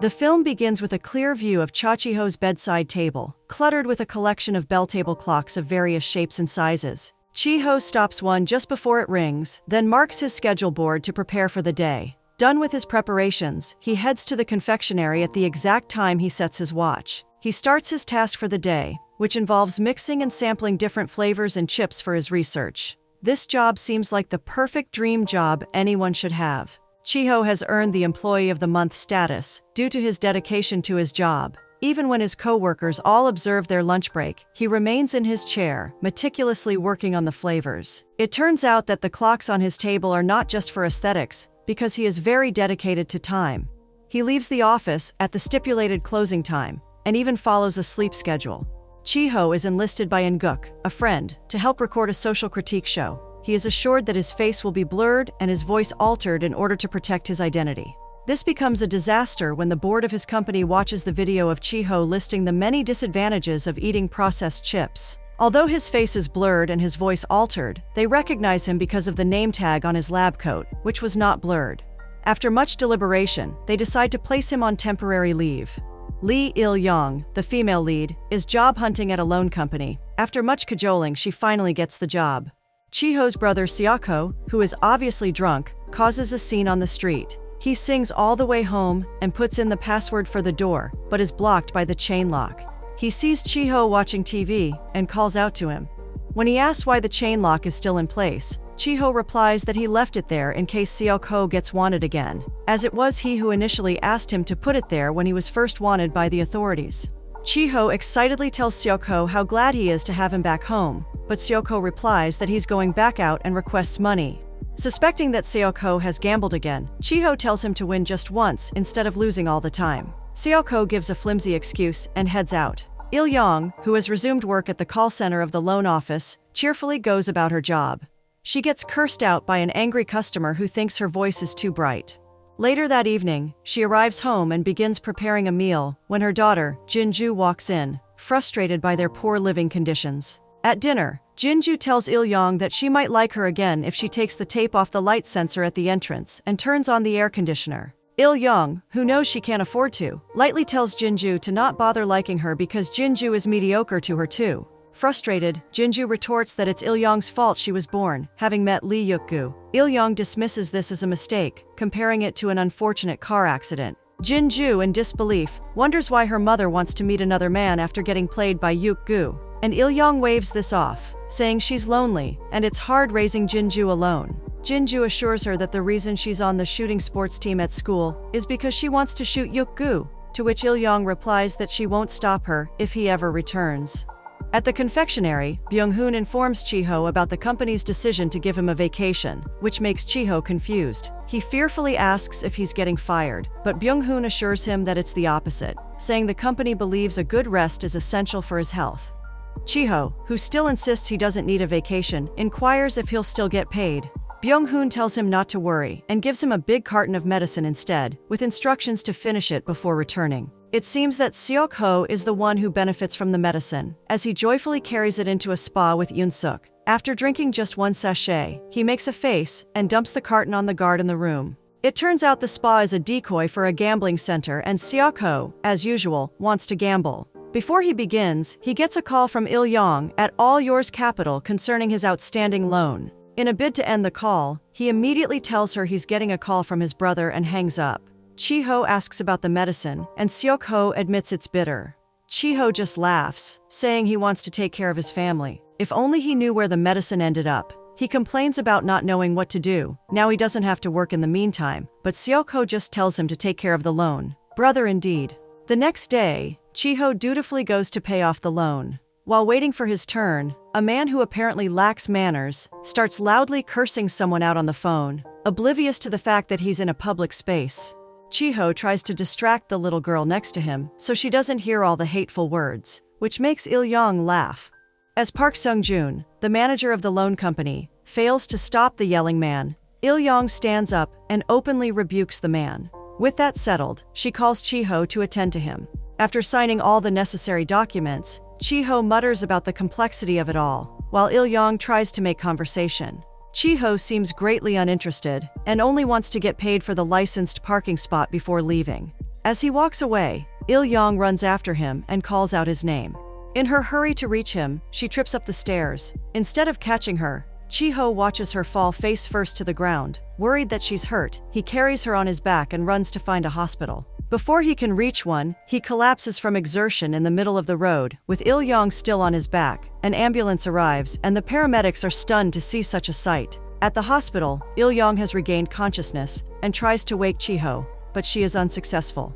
The film begins with a clear view of Chiho's bedside table, cluttered with a collection of bell-table clocks of various shapes and sizes. Chiho stops one just before it rings, then marks his schedule board to prepare for the day. Done with his preparations, he heads to the confectionery at the exact time he sets his watch. He starts his task for the day, which involves mixing and sampling different flavors and chips for his research. This job seems like the perfect dream job anyone should have. Chiho has earned the Employee of the Month status due to his dedication to his job. Even when his co-workers all observe their lunch break, he remains in his chair, meticulously working on the flavors. It turns out that the clocks on his table are not just for aesthetics, because he is very dedicated to time. He leaves the office at the stipulated closing time, and even follows a sleep schedule. Chiho is enlisted by Nguk, a friend, to help record a social critique show. He is assured that his face will be blurred and his voice altered in order to protect his identity. This becomes a disaster when the board of his company watches the video of Chiho listing the many disadvantages of eating processed chips. Although his face is blurred and his voice altered, they recognize him because of the name tag on his lab coat, which was not blurred. After much deliberation, they decide to place him on temporary leave. Lee Il-young, the female lead, is job hunting at a loan company. After much cajoling, she finally gets the job. Chiho's brother Seoko, who is obviously drunk, causes a scene on the street. He sings all the way home and puts in the password for the door, but is blocked by the chain lock. He sees Chiho watching TV and calls out to him. When he asks why the chain lock is still in place, Chiho replies that he left it there in case Seoko gets wanted again, as it was he who initially asked him to put it there when he was first wanted by the authorities. Chiho excitedly tells Seoko how glad he is to have him back home, but Seoko replies that he's going back out and requests money. Suspecting that Seoko has gambled again, Chiho tells him to win just once instead of losing all the time. Seoko gives a flimsy excuse and heads out. Il-young, who has resumed work at the call center of the loan office, cheerfully goes about her job. She gets cursed out by an angry customer who thinks her voice is too bright. Later that evening, she arrives home and begins preparing a meal when her daughter, Jinju, walks in, frustrated by their poor living conditions. At dinner, Jinju tells Il-young that she might like her again if she takes the tape off the light sensor at the entrance and turns on the air conditioner. Il-young, who knows she can't afford to, lightly tells Jinju to not bother liking her because Jinju is mediocre to her too. Frustrated, Jinju retorts that it's Il-young's fault she was born, having met Lee Yuk-gu. Il-young dismisses this as a mistake, comparing it to an unfortunate car accident. Jinju, in disbelief, wonders why her mother wants to meet another man after getting played by Yuk-gu, and Il-young waves this off, saying she's lonely, and it's hard raising Jinju alone. Jinju assures her that the reason she's on the shooting sports team at school is because she wants to shoot Yuk-gu, to which Il-young replies that she won't stop her if he ever returns. At the confectionery, Byung-hoon informs Chiho about the company's decision to give him a vacation, which makes Chiho confused. He fearfully asks if he's getting fired, but Byung-hoon assures him that it's the opposite, saying the company believes a good rest is essential for his health. Chiho, who still insists he doesn't need a vacation, inquires if he'll still get paid. Byung-hoon tells him not to worry and gives him a big carton of medicine instead, with instructions to finish it before returning. It seems that Seok-ho is the one who benefits from the medicine, as he joyfully carries it into a spa with Yoon-suk. After drinking just one sachet, he makes a face and dumps the carton on the guard in the room. It turns out the spa is a decoy for a gambling center and Seok-ho, as usual, wants to gamble. Before he begins, he gets a call from Il-young at All Yours Capital concerning his outstanding loan. In a bid to end the call, he immediately tells her he's getting a call from his brother and hangs up. Chiho asks about the medicine, and Seok-ho admits it's bitter. Chiho just laughs, saying he wants to take care of his family. If only he knew where the medicine ended up. He complains about not knowing what to do. Now he doesn't have to work in the meantime, but Seok-ho just tells him to take care of the loan. Brother indeed. The next day, Chiho dutifully goes to pay off the loan. While waiting for his turn, a man who apparently lacks manners starts loudly cursing someone out on the phone, oblivious to the fact that he's in a public space. Chiho tries to distract the little girl next to him so she doesn't hear all the hateful words, which makes Il-young laugh. As Park Sung-joon, the manager of the loan company, fails to stop the yelling man, Il-young stands up and openly rebukes the man. With that settled, she calls Chiho to attend to him. After signing all the necessary documents, Chiho mutters about the complexity of it all, while Il-young tries to make conversation. Chiho seems greatly uninterested and only wants to get paid for the licensed parking spot before leaving. As he walks away, Il-young runs after him and calls out his name. In her hurry to reach him, she trips up the stairs. Instead of catching her, Chiho watches her fall face first to the ground. Worried that she's hurt, he carries her on his back and runs to find a hospital. Before he can reach one, he collapses from exertion in the middle of the road, with Il-young still on his back. An ambulance arrives, and the paramedics are stunned to see such a sight. At the hospital, Il-young has regained consciousness and tries to wake Chiho, but she is unsuccessful.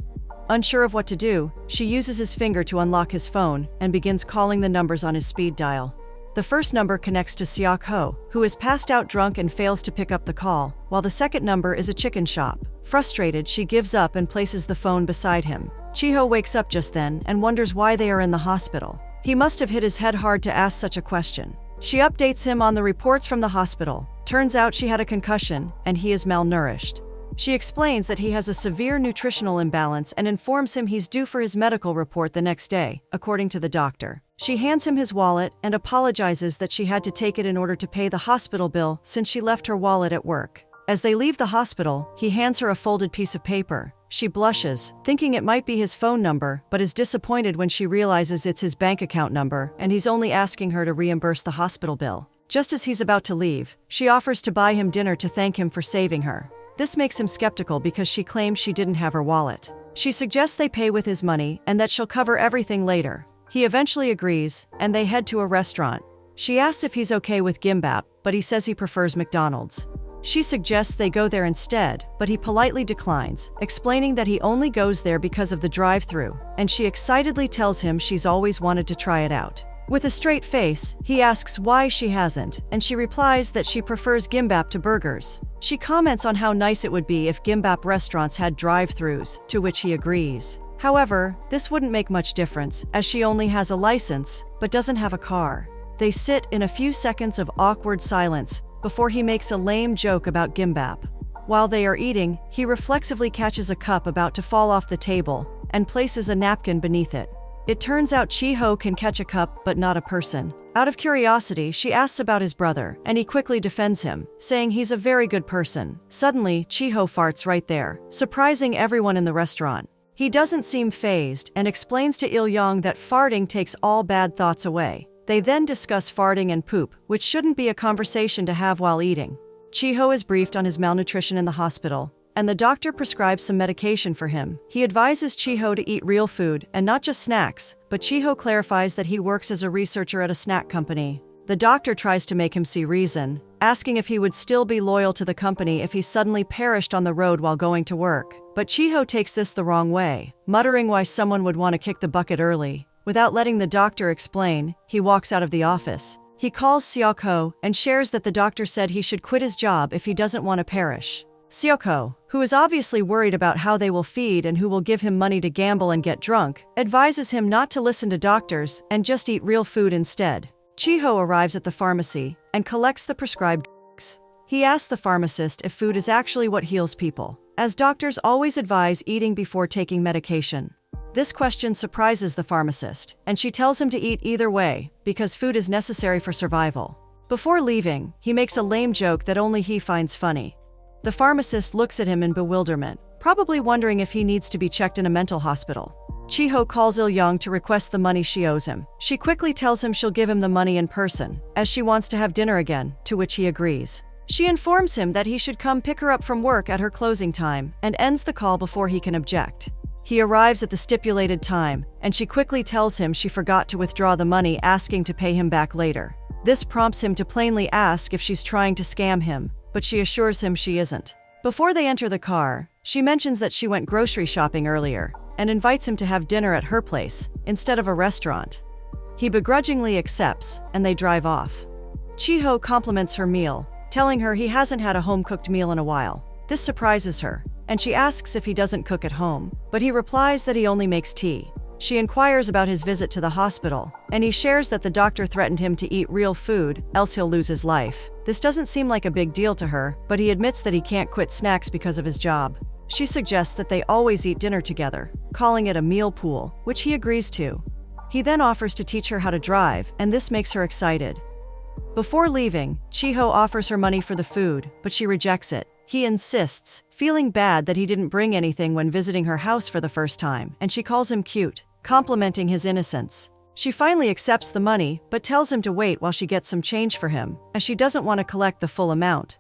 Unsure of what to do, she uses his finger to unlock his phone and begins calling the numbers on his speed dial. The first number connects to Seok-ho, who is passed out drunk and fails to pick up the call, while the second number is a chicken shop. Frustrated, she gives up and places the phone beside him. Chiho wakes up just then and wonders why they are in the hospital. He must have hit his head hard to ask such a question. She updates him on the reports from the hospital. Turns out she had a concussion, and he is malnourished. She explains that he has a severe nutritional imbalance and informs him he's due for his medical report the next day, according to the doctor. She hands him his wallet and apologizes that she had to take it in order to pay the hospital bill since she left her wallet at work. As they leave the hospital, he hands her a folded piece of paper. She blushes, thinking it might be his phone number, but is disappointed when she realizes it's his bank account number and he's only asking her to reimburse the hospital bill. Just as he's about to leave, she offers to buy him dinner to thank him for saving her. This makes him skeptical because she claims she didn't have her wallet. She suggests they pay with his money and that she'll cover everything later. He eventually agrees, and they head to a restaurant. She asks if he's okay with gimbap, but he says he prefers McDonald's. She suggests they go there instead, but he politely declines, explaining that he only goes there because of the drive-thru, and she excitedly tells him she's always wanted to try it out. With a straight face, he asks why she hasn't, and she replies that she prefers gimbap to burgers. She comments on how nice it would be if gimbap restaurants had drive-thrus, to which he agrees. However, this wouldn't make much difference, as she only has a license, but doesn't have a car. They sit in a few seconds of awkward silence before he makes a lame joke about gimbap. While they are eating, he reflexively catches a cup about to fall off the table and places a napkin beneath it. It turns out Chiho can catch a cup but not a person. Out of curiosity, she asks about his brother, and he quickly defends him, saying he's a very good person. Suddenly, Chiho farts right there, surprising everyone in the restaurant. He doesn't seem fazed and explains to Il-young that farting takes all bad thoughts away. They then discuss farting and poop, which shouldn't be a conversation to have while eating. Chiho is briefed on his malnutrition in the hospital, and the doctor prescribes some medication for him. He advises Chiho to eat real food and not just snacks, but Chiho clarifies that he works as a researcher at a snack company. The doctor tries to make him see reason, asking if he would still be loyal to the company if he suddenly perished on the road while going to work. But Chiho takes this the wrong way, muttering why someone would want to kick the bucket early. Without letting the doctor explain, he walks out of the office. He calls Seok-ho and shares that the doctor said he should quit his job if he doesn't want to perish. Seok-ho, who is obviously worried about how they will feed and who will give him money to gamble and get drunk, advises him not to listen to doctors and just eat real food instead. Chiho arrives at the pharmacy and collects the prescribed drugs. He asks the pharmacist if food is actually what heals people, as doctors always advise eating before taking medication. This question surprises the pharmacist, and she tells him to eat either way, because food is necessary for survival. Before leaving, he makes a lame joke that only he finds funny. The pharmacist looks at him in bewilderment, probably wondering if he needs to be checked in a mental hospital. Chiho calls Il-young to request the money she owes him. She quickly tells him she'll give him the money in person, as she wants to have dinner again, to which he agrees. She informs him that he should come pick her up from work at her closing time, and ends the call before he can object. He arrives at the stipulated time, and she quickly tells him she forgot to withdraw the money, asking to pay him back later. This prompts him to plainly ask if she's trying to scam him, but she assures him she isn't. Before they enter the car, she mentions that she went grocery shopping earlier, and invites him to have dinner at her place, instead of a restaurant. He begrudgingly accepts, and they drive off. Chiho compliments her meal, telling her he hasn't had a home-cooked meal in a while. This surprises her, and she asks if he doesn't cook at home, but he replies that he only makes tea. She inquires about his visit to the hospital, and he shares that the doctor threatened him to eat real food, else he'll lose his life. This doesn't seem like a big deal to her, but he admits that he can't quit snacks because of his job. She suggests that they always eat dinner together, calling it a meal pool, which he agrees to. He then offers to teach her how to drive, and this makes her excited. Before leaving, Chiho offers her money for the food, but she rejects it. He insists, feeling bad that he didn't bring anything when visiting her house for the first time, and she calls him cute, complimenting his innocence. She finally accepts the money, but tells him to wait while she gets some change for him, as she doesn't want to collect the full amount.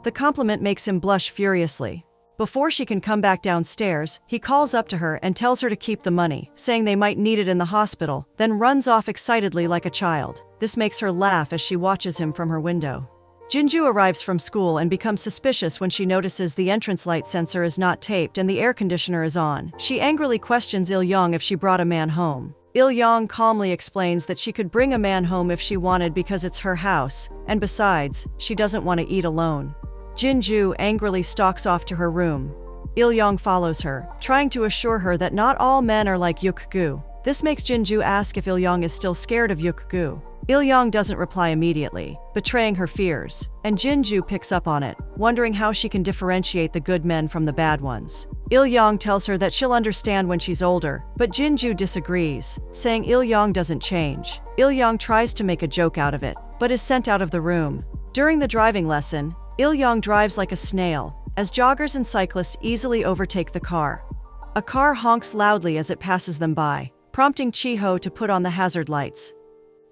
The compliment makes him blush furiously. Before she can come back downstairs, he calls up to her and tells her to keep the money, saying they might need it in the hospital, then runs off excitedly like a child. This makes her laugh as she watches him from her window. Jinju arrives from school and becomes suspicious when she notices the entrance light sensor is not taped and the air conditioner is on. She angrily questions Il-young if she brought a man home. Il-young calmly explains that she could bring a man home if she wanted because it's her house, and besides, she doesn't want to eat alone. Jinju angrily stalks off to her room. Il-young follows her, trying to assure her that not all men are like Yuk-gu. This makes Jinju ask if Il-young is still scared of Yuk-gu. Il-young doesn't reply immediately, betraying her fears, and Jinju picks up on it, wondering how she can differentiate the good men from the bad ones. Il-young tells her that she'll understand when she's older, but Jinju disagrees, saying Il-young doesn't change. Il-young tries to make a joke out of it, but is sent out of the room. During the driving lesson, Il-young drives like a snail, as joggers and cyclists easily overtake the car. A car honks loudly as it passes them by, prompting Chiho to put on the hazard lights.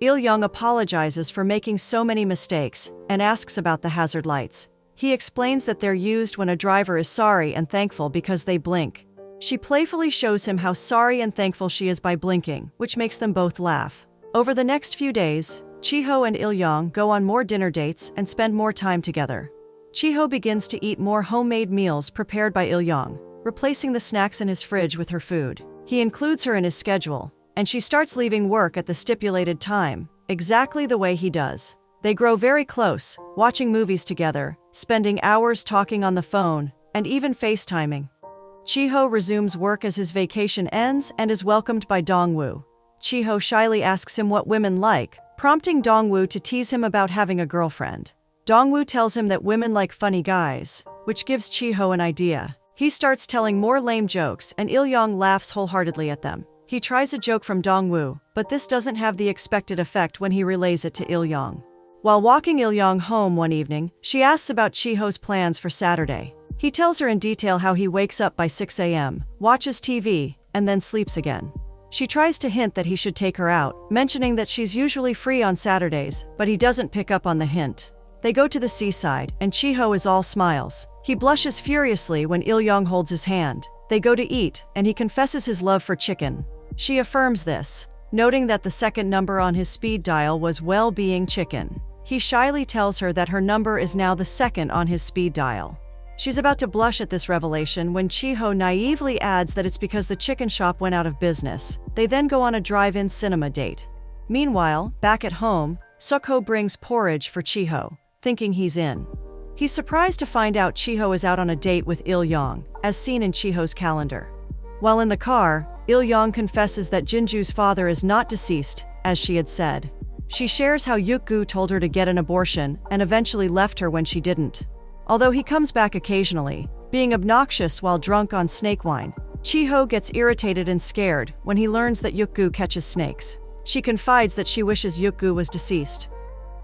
Il-young apologizes for making so many mistakes and asks about the hazard lights. He explains that they're used when a driver is sorry and thankful because they blink. She playfully shows him how sorry and thankful she is by blinking, which makes them both laugh. Over the next few days, Chiho and Il-young go on more dinner dates and spend more time together. Chiho begins to eat more homemade meals prepared by Il-young, replacing the snacks in his fridge with her food. He includes her in his schedule, and she starts leaving work at the stipulated time, exactly the way he does. They grow very close, watching movies together, spending hours talking on the phone, and even FaceTiming. Chiho resumes work as his vacation ends and is welcomed by Dongwoo. Chiho shyly asks him what women like, prompting Dongwoo to tease him about having a girlfriend. Dongwoo tells him that women like funny guys, which gives Chiho an idea. He starts telling more lame jokes and Il-young laughs wholeheartedly at them. He tries a joke from Dongwoo, but this doesn't have the expected effect when he relays it to Il-young. While walking Il-young home one evening, she asks about Chiho's plans for Saturday. He tells her in detail how he wakes up by 6 a.m., watches TV, and then sleeps again. She tries to hint that he should take her out, mentioning that she's usually free on Saturdays, but he doesn't pick up on the hint. They go to the seaside, and Chiho is all smiles. He blushes furiously when Il-young holds his hand. They go to eat, and he confesses his love for chicken. She affirms this, noting that the second number on his speed dial was well-being chicken. He shyly tells her that her number is now the second on his speed dial. She's about to blush at this revelation when Chiho naively adds that it's because the chicken shop went out of business. They then go on a drive-in cinema date. Meanwhile, back at home, Seokho brings porridge for Chiho, thinking he's in. He's surprised to find out Chiho is out on a date with Il-young, as seen in Chiho's calendar. While in the car, Il-young confesses that Jinju's father is not deceased, as she had said. She shares how Yuk-gu told her to get an abortion and eventually left her when she didn't. Although he comes back occasionally, being obnoxious while drunk on snake wine, Chiho gets irritated and scared when he learns that Yuk-gu catches snakes. She confides that she wishes Yuk-gu was deceased.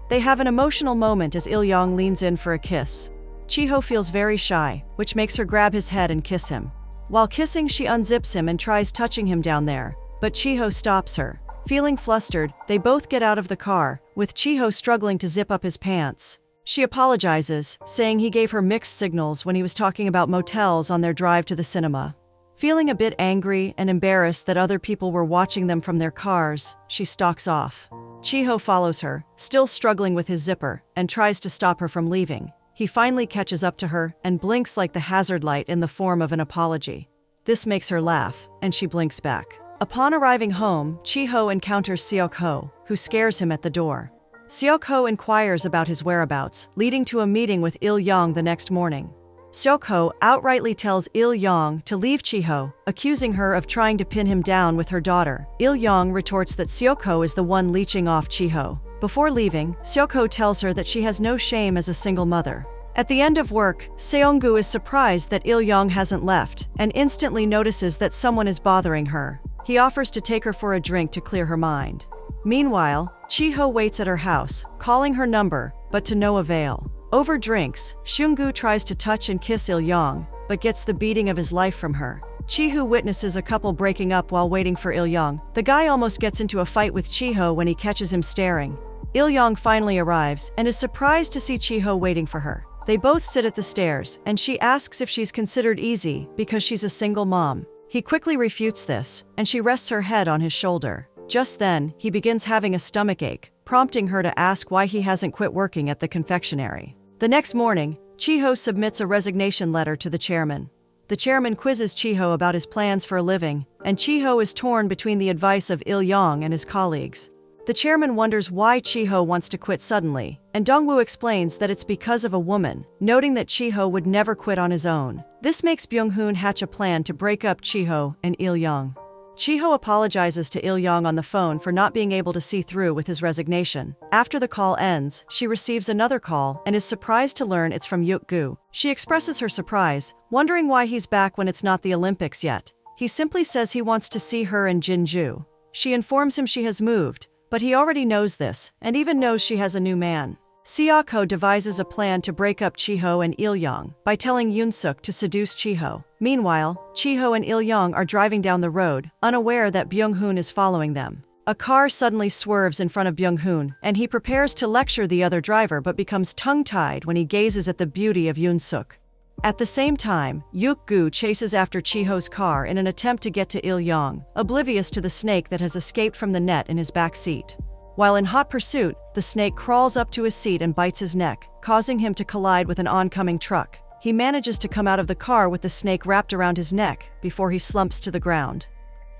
They have an emotional moment as Il-young leans in for a kiss. Chiho feels very shy, which makes her grab his head and kiss him. While kissing, she unzips him and tries touching him down there, but Chiho stops her. Feeling flustered, they both get out of the car, with Chiho struggling to zip up his pants. She apologizes, saying he gave her mixed signals when he was talking about motels on their drive to the cinema. Feeling a bit angry and embarrassed that other people were watching them from their cars, she stalks off. Chiho follows her, still struggling with his zipper, and tries to stop her from leaving. He finally catches up to her and blinks like the hazard light in the form of an apology. This makes her laugh, and she blinks back. Upon arriving home, Chiho encounters Seokho, who scares him at the door. Seokho inquires about his whereabouts, leading to a meeting with Il-young the next morning. Seokho outrightly tells Il-young to leave Chiho, accusing her of trying to pin him down with her daughter. Il-young retorts that Seokho is the one leeching off Chiho. Before leaving, Seokho tells her that she has no shame as a single mother. At the end of work, Seonggu is surprised that Il-young hasn't left, and instantly notices that someone is bothering her. He offers to take her for a drink to clear her mind. Meanwhile, Chiho waits at her house, calling her number, but to no avail. Over drinks, Seung-gu tries to touch and kiss Il-young, but gets the beating of his life from her. Chi-ho witnesses a couple breaking up while waiting for Il-young. The guy almost gets into a fight with Chi-ho when he catches him staring. Il-young finally arrives and is surprised to see Chi-ho waiting for her. They both sit at the stairs, and she asks if she's considered easy because she's a single mom. He quickly refutes this, and she rests her head on his shoulder. Just then, he begins having a stomachache, prompting her to ask why he hasn't quit working at the confectionery. The next morning, Chi-ho submits a resignation letter to the chairman. The chairman quizzes Chi-ho about his plans for a living, and Chi-ho is torn between the advice of Il-young and his colleagues. The chairman wonders why Chi-ho wants to quit suddenly, and Dongwoo explains that it's because of a woman, noting that Chi-ho would never quit on his own. This makes Byung-hoon hatch a plan to break up Chi-ho and Il-young. Chi-ho apologizes to Il-young on the phone for not being able to see through with his resignation. After the call ends, she receives another call and is surprised to learn it's from Yuk-gu. She expresses her surprise, wondering why he's back when it's not the Olympics yet. He simply says he wants to see her and Jin-ju. She informs him she has moved, but he already knows this, and even knows she has a new man. Seok-ho devises a plan to break up Chi-ho and Il-young by telling Yoon-suk to seduce Chi-ho. Meanwhile, Chi-ho and Il-young are driving down the road, unaware that Byung-hoon is following them. A car suddenly swerves in front of Byung-hoon, and he prepares to lecture the other driver but becomes tongue-tied when he gazes at the beauty of Yoon-suk. At the same time, Yuk-gu chases after Chi-ho's car in an attempt to get to Il-young, oblivious to the snake that has escaped from the net in his back seat. While in hot pursuit, the snake crawls up to his seat and bites his neck, causing him to collide with an oncoming truck. He manages to come out of the car with the snake wrapped around his neck before he slumps to the ground.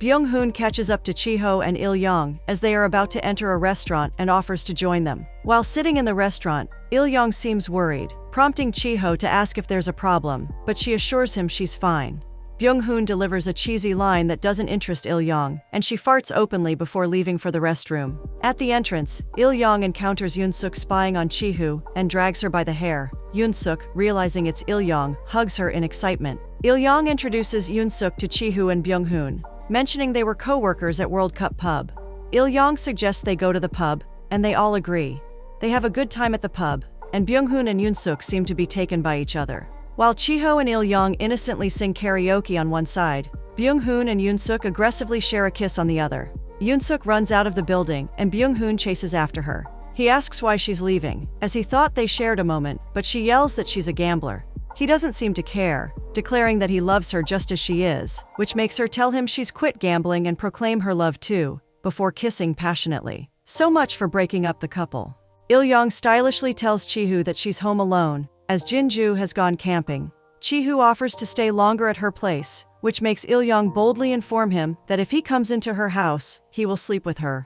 Byung-hoon catches up to Chi-ho and Il-young as they are about to enter a restaurant and offers to join them. While sitting in the restaurant, Il-young seems worried, prompting Chi-ho to ask if there's a problem, but she assures him she's fine. Byung-hoon delivers a cheesy line that doesn't interest Il-young, and she farts openly before leaving for the restroom. At the entrance, Il-young encounters Yoon-suk spying on Chi-ho and drags her by the hair. Yoon-suk, realizing it's Il-young, hugs her in excitement. Il-young introduces Yoon-suk to Chi-ho and Byung-hoon, mentioning they were co-workers at World Cup pub. Il-young suggests they go to the pub, and they all agree. They have a good time at the pub, and Byung-hoon and Yoon-suk seem to be taken by each other. While Chi-ho and Il-young innocently sing karaoke on one side, Byung-hoon and Yoon-suk aggressively share a kiss on the other. Yoon-suk runs out of the building, and Byung-hoon chases after her. He asks why she's leaving, as he thought they shared a moment, but she yells that she's a gambler. He doesn't seem to care, declaring that he loves her just as she is, which makes her tell him she's quit gambling and proclaim her love too, before kissing passionately. So much for breaking up the couple. Il-young stylishly tells Chi-ho that she's home alone, as Jin-ju has gone camping. Chi-ho offers to stay longer at her place, which makes Il-young boldly inform him that if he comes into her house, he will sleep with her.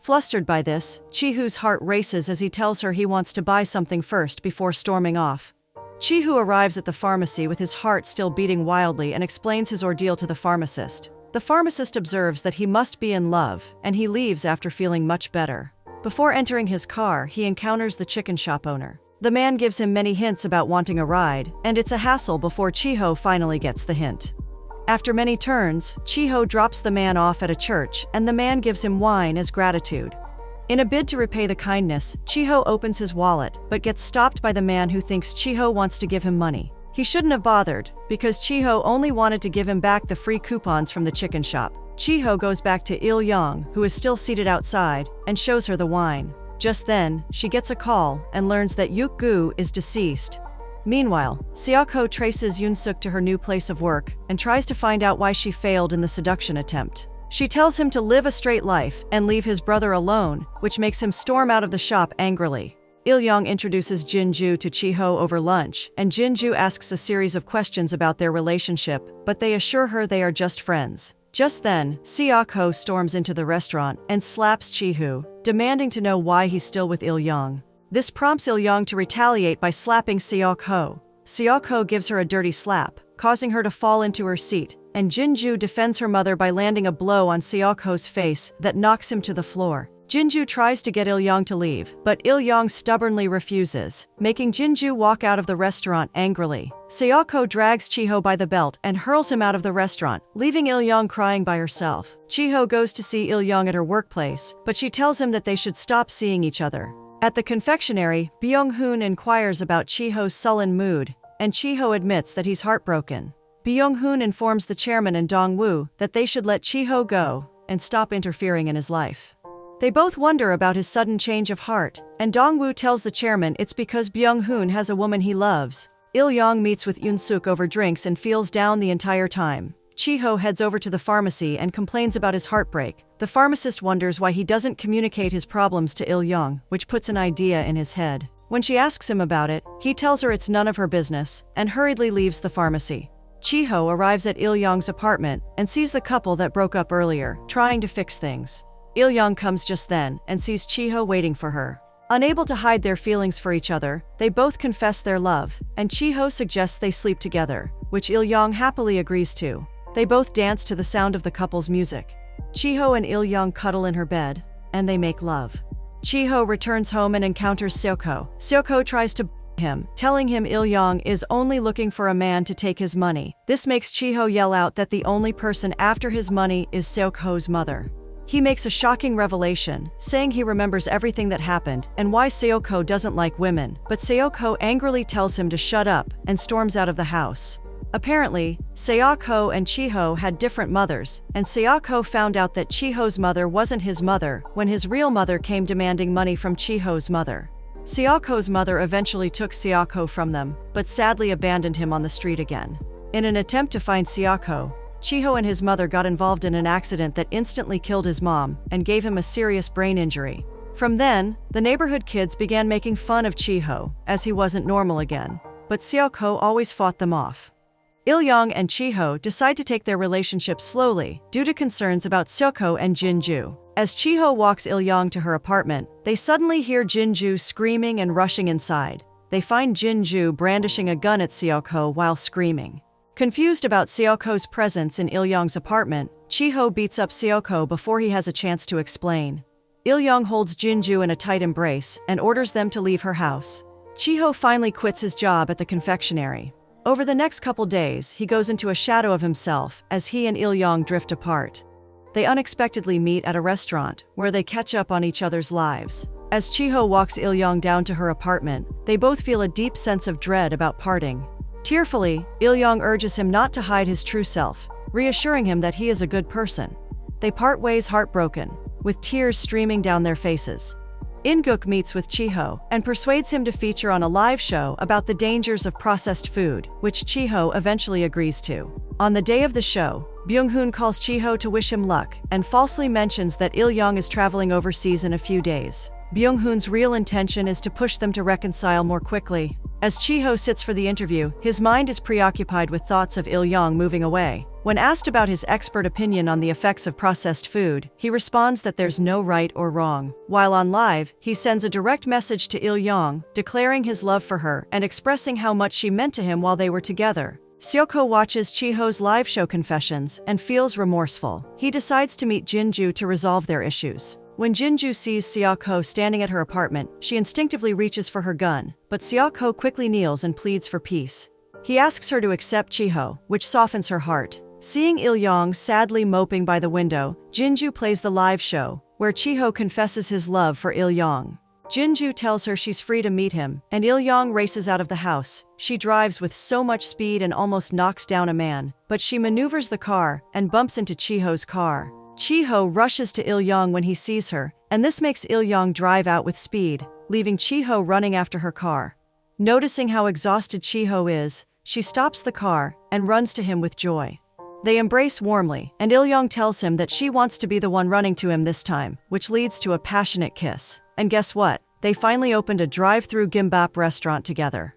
Flustered by this, Chi-ho's heart races as he tells her he wants to buy something first before storming off. Chi-ho arrives at the pharmacy with his heart still beating wildly and explains his ordeal to the pharmacist. The pharmacist observes that he must be in love, and he leaves after feeling much better. Before entering his car, he encounters the chicken shop owner. The man gives him many hints about wanting a ride, and it's a hassle before Chi-ho finally gets the hint. After many turns, Chi-ho drops the man off at a church, and the man gives him wine as gratitude. In a bid to repay the kindness, Chi-ho opens his wallet, but gets stopped by the man who thinks Chi-ho wants to give him money. He shouldn't have bothered, because Chi-ho only wanted to give him back the free coupons from the chicken shop. Chi-ho goes back to Il-young, who is still seated outside, and shows her the wine. Just then, she gets a call and learns that Yuk-gu is deceased. Meanwhile, Seok-ho traces Yoon-suk to her new place of work and tries to find out why she failed in the seduction attempt. She tells him to live a straight life and leave his brother alone, which makes him storm out of the shop angrily. Il-young introduces Jin-ju to Chi-ho over lunch, and Jin-ju asks a series of questions about their relationship, but they assure her they are just friends. Just then, Seok-ho storms into the restaurant and slaps Chi-ho, demanding to know why he's still with Il-young. This prompts Il-young to retaliate by slapping Seok-ho. Seok-ho gives her a dirty slap, causing her to fall into her seat, and Jin-ju defends her mother by landing a blow on Seok-ho's face that knocks him to the floor. Jin-ju tries to get Il-young to leave, but Il-young stubbornly refuses, making Jin-ju walk out of the restaurant angrily. Seok-ho drags Chi-ho by the belt and hurls him out of the restaurant, leaving Il-young crying by herself. Chi-ho goes to see Il-young at her workplace, but she tells him that they should stop seeing each other. At the confectionery, Byung-hoon inquires about Chiho's sullen mood, and Chiho admits that he's heartbroken. Byung-hoon informs the chairman and Dong-woo that they should let Chiho go and stop interfering in his life. They both wonder about his sudden change of heart, and Dong-woo tells the chairman it's because Byung-hoon has a woman he loves. Il-young meets with Yoon-suk over drinks and feels down the entire time. Chiho heads over to the pharmacy and complains about his heartbreak. The pharmacist wonders why he doesn't communicate his problems to Il-young, which puts an idea in his head. When she asks him about it, he tells her it's none of her business, and hurriedly leaves the pharmacy. Chiho arrives at Il-young's apartment and sees the couple that broke up earlier, trying to fix things. Il-young comes just then and sees Chiho waiting for her. Unable to hide their feelings for each other, they both confess their love, and Chiho suggests they sleep together, which Il-young happily agrees to. They both dance to the sound of the couple's music. Chiho and Il-young cuddle in her bed, and they make love. Chiho returns home and encounters Seoko. Seoko tries to him, telling him Il-young is only looking for a man to take his money. This makes Chiho yell out that the only person after his money is Seoko's mother. He makes a shocking revelation, saying he remembers everything that happened and why Seoko doesn't like women, but Seoko angrily tells him to shut up and storms out of the house. Apparently, Seoko and Chiho had different mothers, and Seoko found out that Chiho's mother wasn't his mother when his real mother came demanding money from Chiho's mother. Seoko's mother eventually took Seoko from them, but sadly abandoned him on the street again. In an attempt to find Seoko, Chiho and his mother got involved in an accident that instantly killed his mom and gave him a serious brain injury. From then, the neighborhood kids began making fun of Chiho, as he wasn't normal again. But Seoko always fought them off. Il-young and Chiho decide to take their relationship slowly, due to concerns about Seoko and Jinju. As Chiho walks Il-young to her apartment, they suddenly hear Jinju screaming and rushing inside. They find Jinju brandishing a gun at Seoko while screaming. Confused about Seoko's presence in Il-young's apartment, Chiho beats up Seoko before he has a chance to explain. Il-young holds Jinju in a tight embrace and orders them to leave her house. Chiho finally quits his job at the confectionery. Over the next couple days, he goes into a shadow of himself as he and Il-young drift apart. They unexpectedly meet at a restaurant, where they catch up on each other's lives. As Chiho walks Il-young down to her apartment, they both feel a deep sense of dread about parting. Tearfully, Il-young urges him not to hide his true self, reassuring him that he is a good person. They part ways heartbroken, with tears streaming down their faces. In-guk meets with Chiho and persuades him to feature on a live show about the dangers of processed food, which Chiho eventually agrees to. On the day of the show, Byung-hoon calls Chiho to wish him luck and falsely mentions that Il-young is traveling overseas in a few days. Byung-hoon's real intention is to push them to reconcile more quickly. As Chiho sits for the interview, his mind is preoccupied with thoughts of Il-young moving away. When asked about his expert opinion on the effects of processed food, he responds that there's no right or wrong. While on live, he sends a direct message to Il-young, declaring his love for her and expressing how much she meant to him while they were together. Seoko watches Chiho's live show confessions and feels remorseful. He decides to meet Jinju to resolve their issues. When Jinju sees Seoko standing at her apartment, she instinctively reaches for her gun, but Seoko quickly kneels and pleads for peace. He asks her to accept Chiho, which softens her heart. Seeing Il-young sadly moping by the window, Jinju plays the live show, where Chiho confesses his love for Il-young. Jinju tells her she's free to meet him, and Il-young races out of the house. She drives with so much speed and almost knocks down a man, but she maneuvers the car and bumps into Chiho's car. Chiho rushes to Il-young when he sees her, and this makes Il-young drive out with speed, leaving Chiho running after her car. Noticing how exhausted Chiho is, she stops the car and runs to him with joy. They embrace warmly, and Il-young tells him that she wants to be the one running to him this time, which leads to a passionate kiss. And guess what? They finally opened a drive-through gimbap restaurant together.